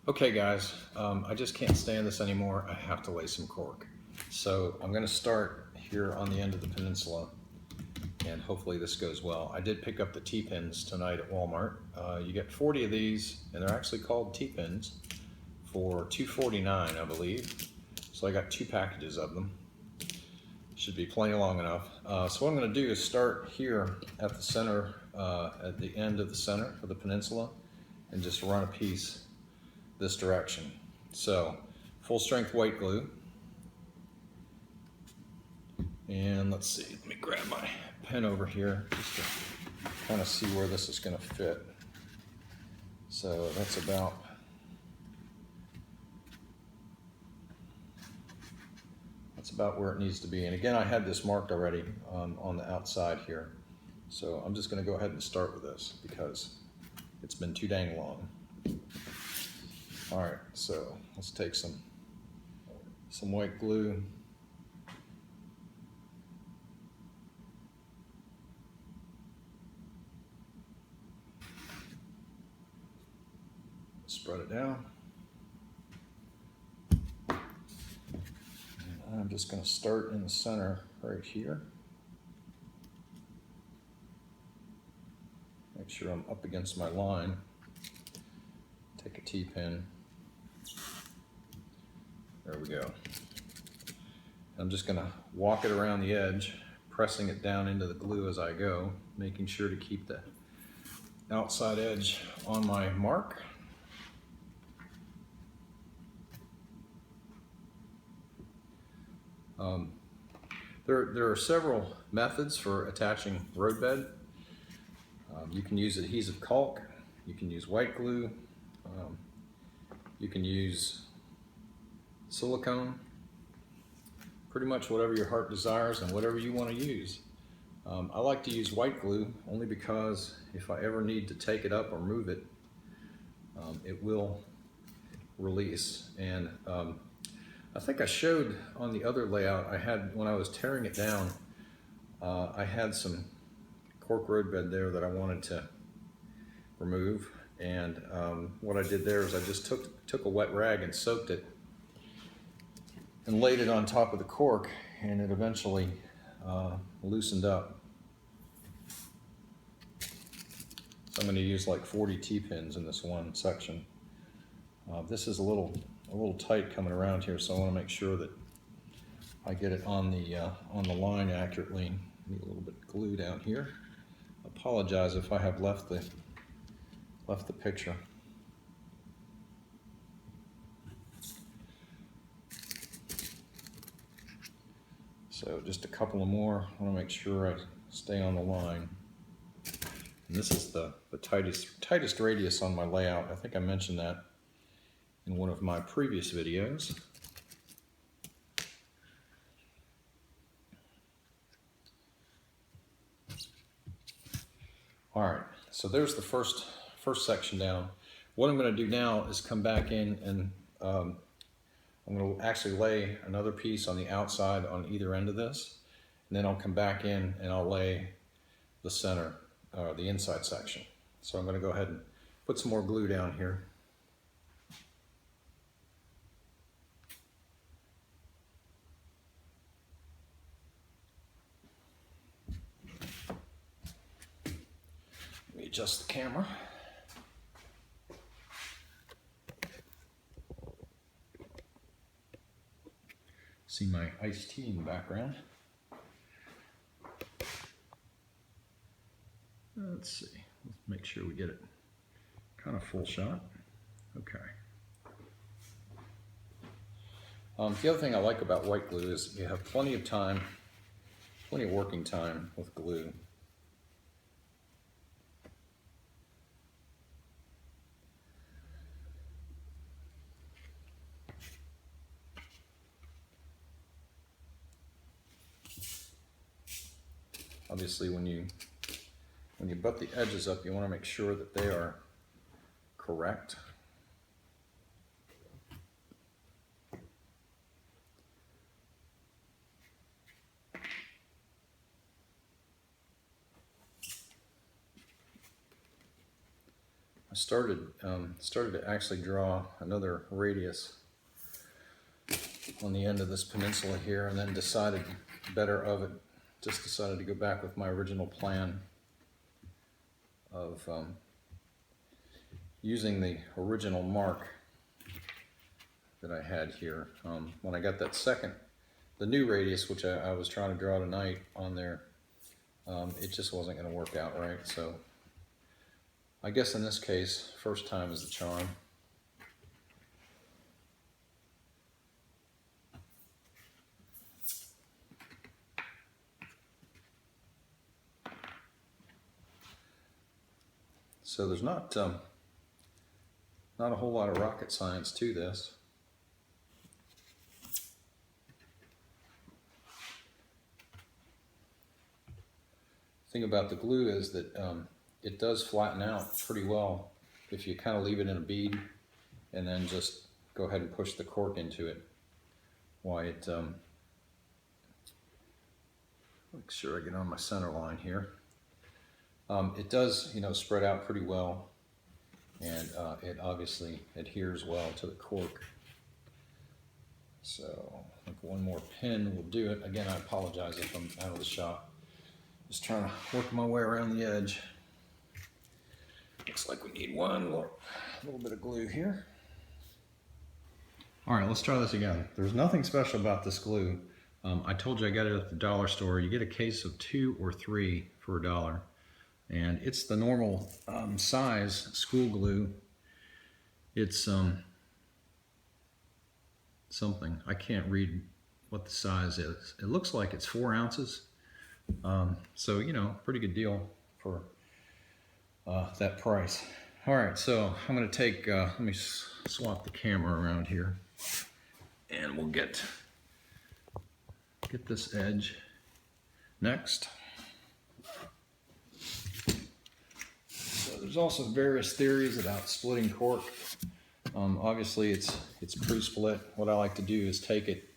Okay guys, I just can't stand this anymore. I have to lay some cork. So I'm going to start here on the end of the peninsula, and hopefully this goes well. I did pick up the T-pins tonight at Walmart. You get 40 of these, and they're actually called T-pins, for $2.49 I believe. So I got 2 packages of them. Should be plenty long enough. So what I'm going to do is start here at the center, at the end of the center of the peninsula, and just run a piece this direction. So full strength white glue, and let's see, let me grab my pen over here just to kind of see where this is going to fit. So that's about where it needs to be. And again, I had this marked already on the outside here, so I'm just going to go ahead and start with this because it's been too dang long. All right, so let's take some white glue. Spread it down. And I'm just going to start in the center right here. Make sure I'm up against my line. Take a T-pin. There we go. I'm just going to walk it around the edge, pressing it down into the glue as I go, making sure to keep the outside edge on my mark. There are several methods for attaching roadbed. You can use adhesive caulk, you can use white glue, you can use silicone, pretty much whatever your heart desires and whatever you want to use. I like to use white glue only because if I ever need to take it up or move it, it will release. And I think I showed on the other layout I had when I was tearing it down, I had some cork roadbed there that I wanted to remove, and what I did there is I just took a wet rag and soaked it and laid it on top of the cork, and it eventually loosened up. So I'm going to use like 40 T-pins in this one section. This is a little tight coming around here, so I want to make sure that I get it on the line accurately. Need a little bit of glue down here. Apologize if I have left the picture. So just a couple of more. I want to make sure I stay on the line. And this is the tightest radius on my layout. I think I mentioned that in one of my previous videos. All right, so there's the first section down. What I'm going to do now is come back in and I'm going to actually lay another piece on the outside on either end of this, and then I'll come back in and I'll lay the center, the inside section. So I'm going to go ahead and put some more glue down here. Let me adjust the camera. See my iced tea in the background. Let's see, let's make sure we get it kind of full shot. Okay. The other thing I like about white glue is you have plenty of time, plenty of working time with glue. Obviously, when you butt the edges up, you want to make sure that they are correct. started to actually draw another radius on the end of this peninsula here, and then decided decided to go back with my original plan of using the original mark that I had here. When I got the new radius, which I was trying to draw tonight on there, it just wasn't going to work out right. So I guess in this case, first time is the charm. So there's not a whole lot of rocket science to this. The thing about the glue is that it does flatten out pretty well if you kind of leave it in a bead and then just go ahead and push the cork into it. Why it, make sure I get on my center line here. It does, spread out pretty well, and it obviously adheres well to the cork. So I think one more pin will do it. Again, I apologize if I'm out of the shot. Just trying to work my way around the edge. Looks like we need one more, little bit of glue here. All right, let's try this again. There's nothing special about this glue. I told you I got it at the dollar store. You get a case of 2 or 3 for $1. And it's the normal size school glue. It's something, I can't read what the size is. It looks like it's 4 ounces. So, pretty good deal for that price. All right, so I'm gonna take, let me swap the camera around here, and we'll get this edge next. There's also various theories about splitting cork. Obviously it's pre-split. What I like to do is take it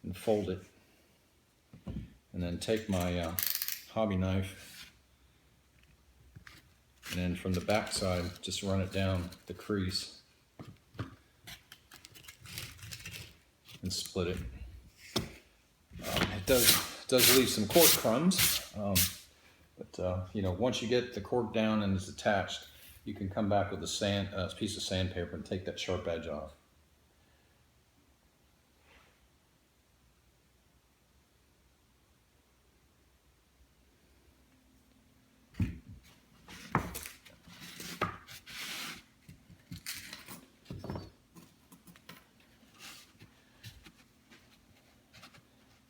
and fold it, and then take my hobby knife, and then from the back side just run it down the crease and split it. It does leave some cork crumbs. But once you get the cork down and it's attached, you can come back with a piece of sandpaper and take that sharp edge off.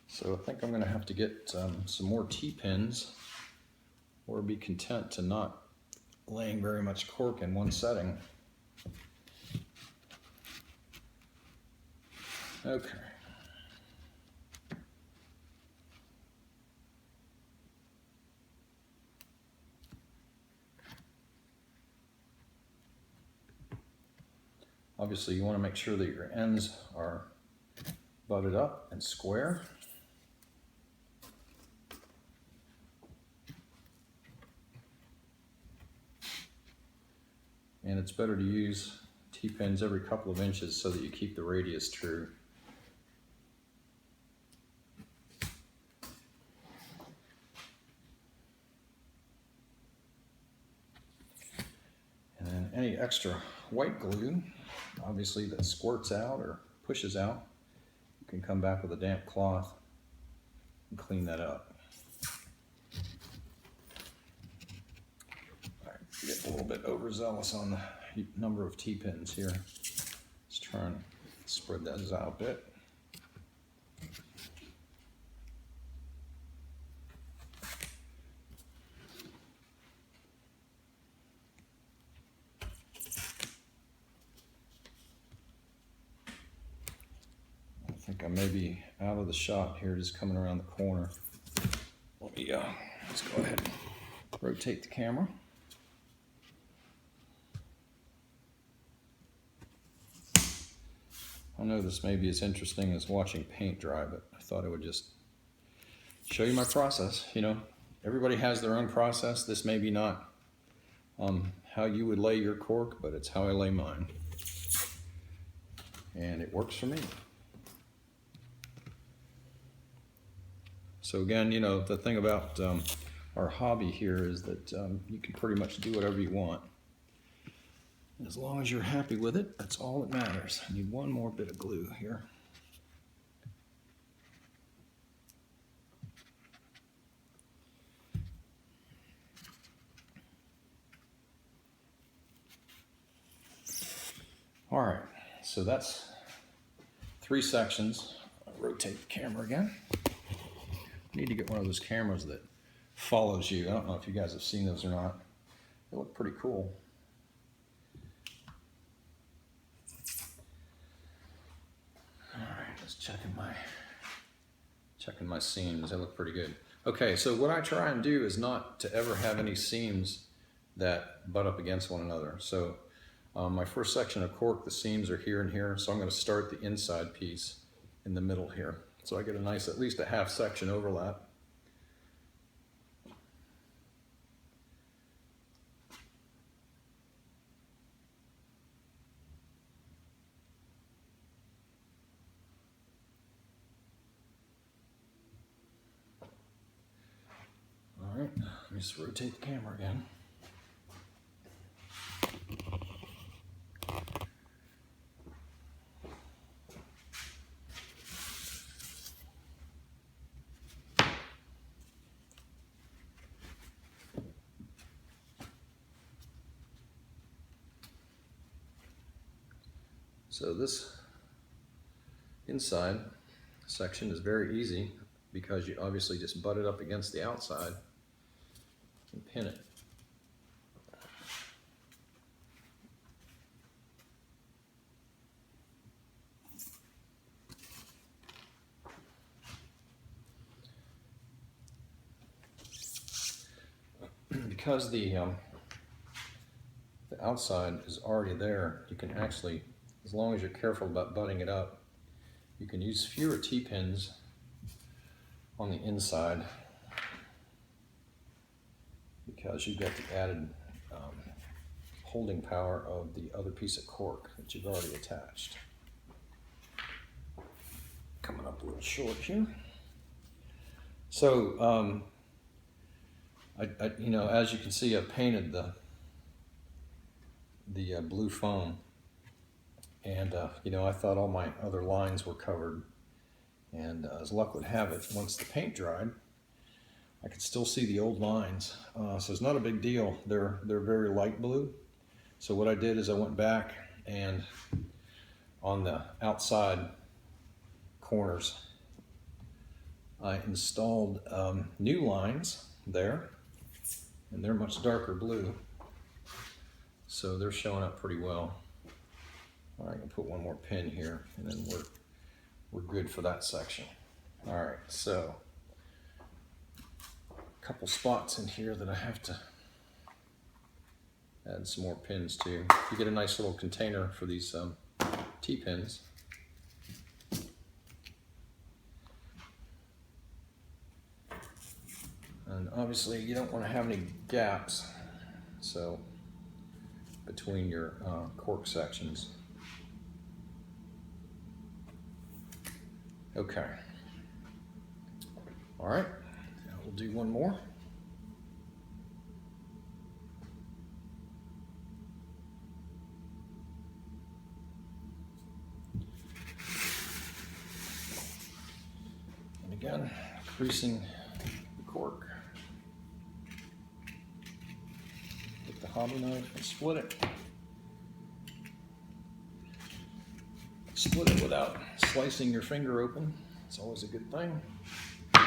So I think I'm going to have to get some more T-pins, or be content to not laying very much cork in one setting. Okay. Obviously you want to make sure that your ends are butted up and square. And it's better to use T-pins every couple of inches so that you keep the radius true. And then any extra white glue, obviously, that squirts out or pushes out, you can come back with a damp cloth and clean that up. Get a little bit overzealous on the number of T-pins here. Let's try and spread that out a bit. I think I may be out of the shot here, just coming around the corner. Let me let's go ahead and rotate the camera. I know this may be as interesting as watching paint dry, but I thought I would just show you my process. Everybody has their own process. This may be not how how you would lay your cork, but it's how I lay mine. And it works for me. So again, you know, the thing about our hobby here is that you can pretty much do whatever you want. As long as you're happy with it, that's all that matters. I need one more bit of glue here. All right, so that's 3 sections. I'll rotate the camera again. I need to get one of those cameras that follows you. I don't know if you guys have seen those or not. They look pretty cool. All right, just checking my seams. They look pretty good. Okay, so what I try and do is not to ever have any seams that butt up against one another. So my first section of cork, the seams are here and here, so I'm going to start the inside piece in the middle here. So I get a nice, at least a half section overlap. All right, let me just rotate the camera again. So this inside section is very easy because you obviously just butt it up against the outside and pin it. Because the outside is already there, you can actually, as long as you're careful about butting it up, you can use fewer T-pins on the inside because you've got the added holding power of the other piece of cork that you've already attached. Coming up a little short here. So, you know, as you can see, I painted the blue foam, and you know, I thought all my other lines were covered, and as luck would have it, once the paint dried, I could still see the old lines. So it's not a big deal. They're very light blue. So what I did is I went back and on the outside corners, I installed new lines there, and they're much darker blue. So they're showing up pretty well. All right, I can put one more pin here, and then we're good for that section. All right, so a couple spots in here that I have to add some more pins to. You get a nice little container for these T-pins. And obviously you don't want to have any gaps, so between your cork sections. Okay. All right, now we'll do one more. And again, creasing the cork. Take the hobby knife and split it. Split it without slicing your finger open. It's always a good thing. A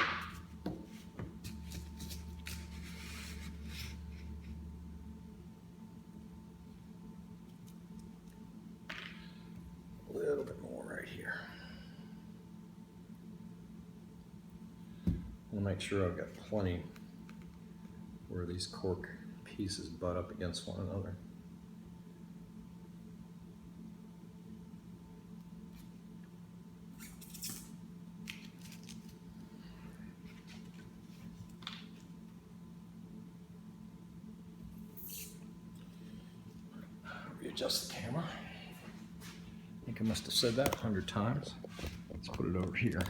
little bit more right here. I'll make sure I've got plenty where these cork pieces butt up against one another. adjust the camera. I think I must have said that 100 times. Let's put it over here.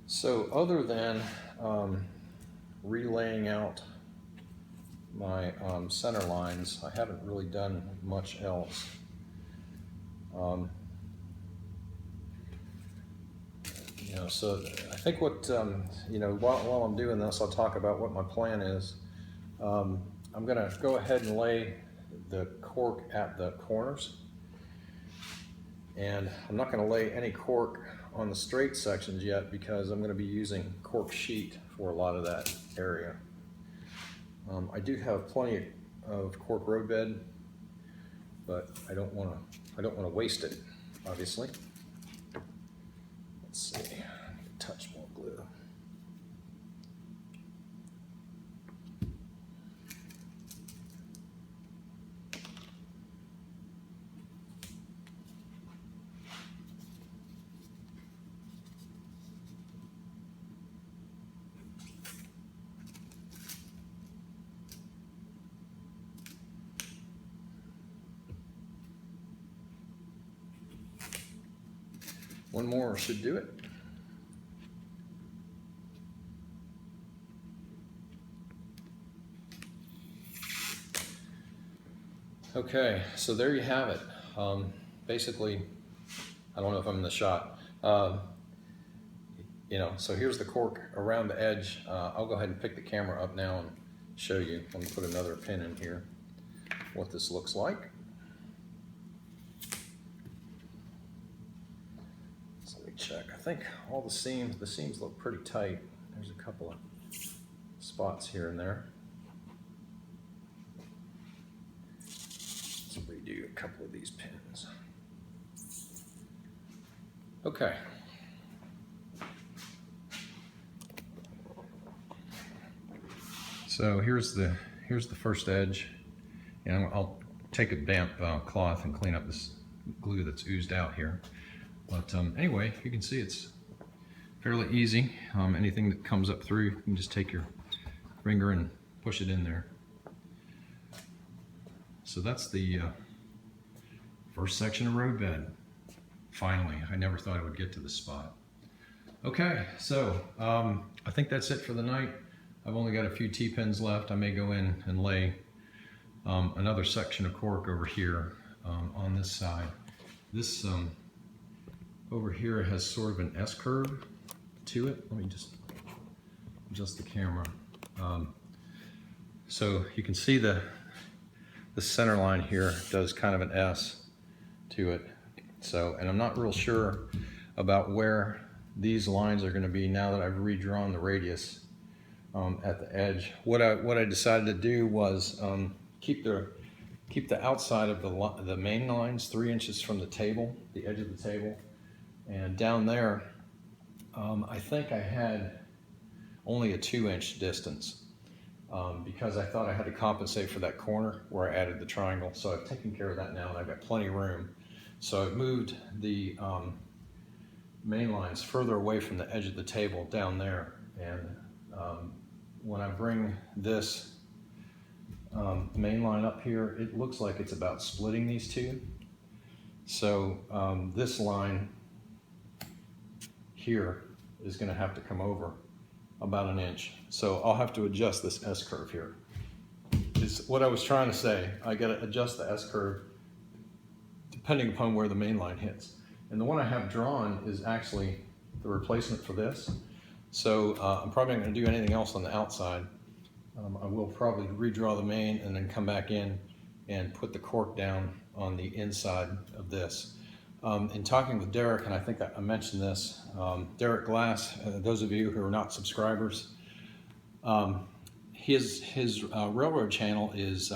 So other than relaying out my center lines, I haven't really done much else. You know, so I think what, you know, while I'm doing this, I'll talk about what my plan is. I'm going to go ahead and lay the cork at the corners. And I'm not going to lay any cork on the straight sections yet because I'm going to be using cork sheet for a lot of that area. I do have plenty of cork roadbed, but I don't want to waste it, obviously. Let's see, I need a touch more glue. One more should do it. Okay, so there you have it. Basically, I don't know if I'm in the shot. You know, so here's the cork around the edge. I'll go ahead and pick the camera up now and show you. Let me put another pin in here, what this looks like. So let me check. I think all the seams look pretty tight. There's a couple of spots here and there. Let's redo a couple of these pins. Okay. So here's the first edge, and I'll take a damp cloth and clean up this glue that's oozed out here. But anyway, you can see it's fairly easy. Anything that comes up through, you can just take your finger and push it in there. So that's the first section of roadbed. Finally, I never thought I would get to this spot. Okay, so I think that's it for the night. I've only got a few T-pins left. I may go in and lay another section of cork over here on this side. This over here has sort of an S-curve to it. Let me just adjust the camera. So you can see the center line here does kind of an S to it. So, and I'm not real sure about where these lines are going to be now that I've redrawn the radius at the edge. What I decided to do was keep the outside of the main lines 3 inches from the table, the edge of the table, and down there I think I had only a 2-inch distance because I thought I had to compensate for that corner where I added the triangle. So I've taken care of that now, and I've got plenty of room. So I've moved the main lines further away from the edge of the table down there, and when I bring this main line up here, it looks like it's about splitting these two. So this line here is going to have to come over about 1 inch. So I'll have to adjust this S-curve here. Is what I was trying to say. I got to adjust the S-curve depending upon where the main line hits. And the one I have drawn is actually the replacement for this. So I'm probably not going to do anything else on the outside. I will probably redraw the main and then come back in and put the cork down on the inside of this. In talking with Derek, and I think I mentioned this, Derek Glass, those of you who are not subscribers, his railroad channel is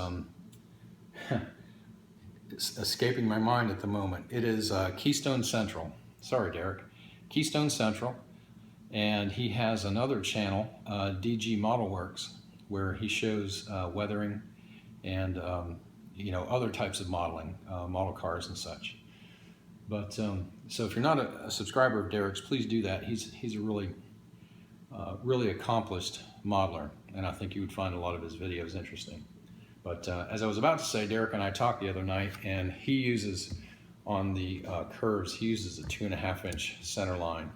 escaping my mind at the moment. It is Keystone Central. Sorry, Derek. Keystone Central. And he has another channel, DG Model Works, where he shows weathering and you know, other types of modeling, model cars and such. But so if you're not a subscriber of Derek's, please do that. He's a really accomplished modeler, and I think you would find a lot of his videos interesting. But as I was about to say, Derek and I talked the other night, and he uses on the curves, he uses a 2.5-inch center line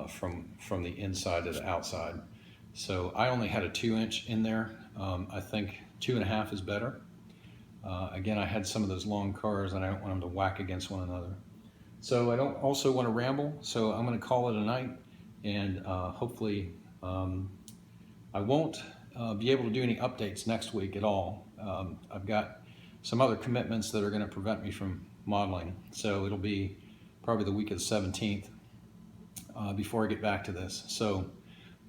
from the inside to the outside. So I only had a 2-inch in there. I think 2.5 is better. Again, I had some of those long cars and I don't want them to whack against one another. So I don't also want to ramble, so I'm going to call it a night, and hopefully I won't be able to do any updates next week at all. I've got some other commitments that are going to prevent me from modeling, so it'll be probably the week of the 17th before I get back to this. So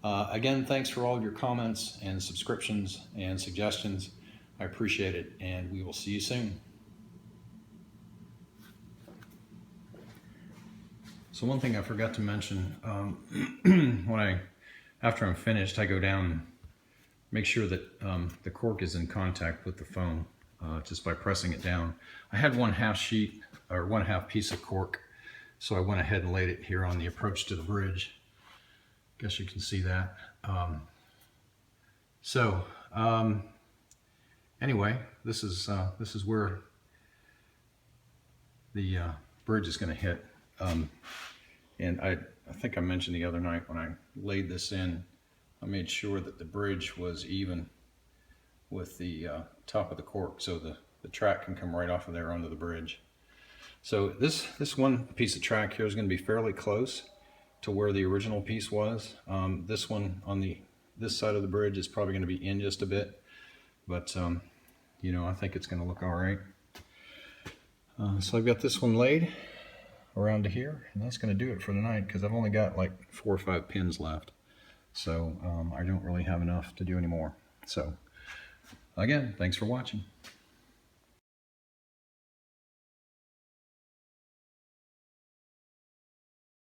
again, thanks for all of your comments and subscriptions and suggestions. I appreciate it, and we will see you soon. So one thing I forgot to mention, after I'm finished, I go down and make sure that the cork is in contact with the foam just by pressing it down. I had 1/2 sheet or 1/2 piece of cork, so I went ahead and laid it here on the approach to the bridge. Guess you can see that. Anyway, this is where the bridge is going to hit. And I think I mentioned the other night when I laid this in, I made sure that the bridge was even with the top of the cork, so the track can come right off of there onto the bridge. So this one piece of track here is going to be fairly close to where the original piece was. This one on this side of the bridge is probably going to be in just a bit, but you know, I think it's going to look all right. So I've got this one laid around to here, and that's going to do it for tonight because I've only got like 4 or 5 pins left, so I don't really have enough to do any more. So again, thanks for watching.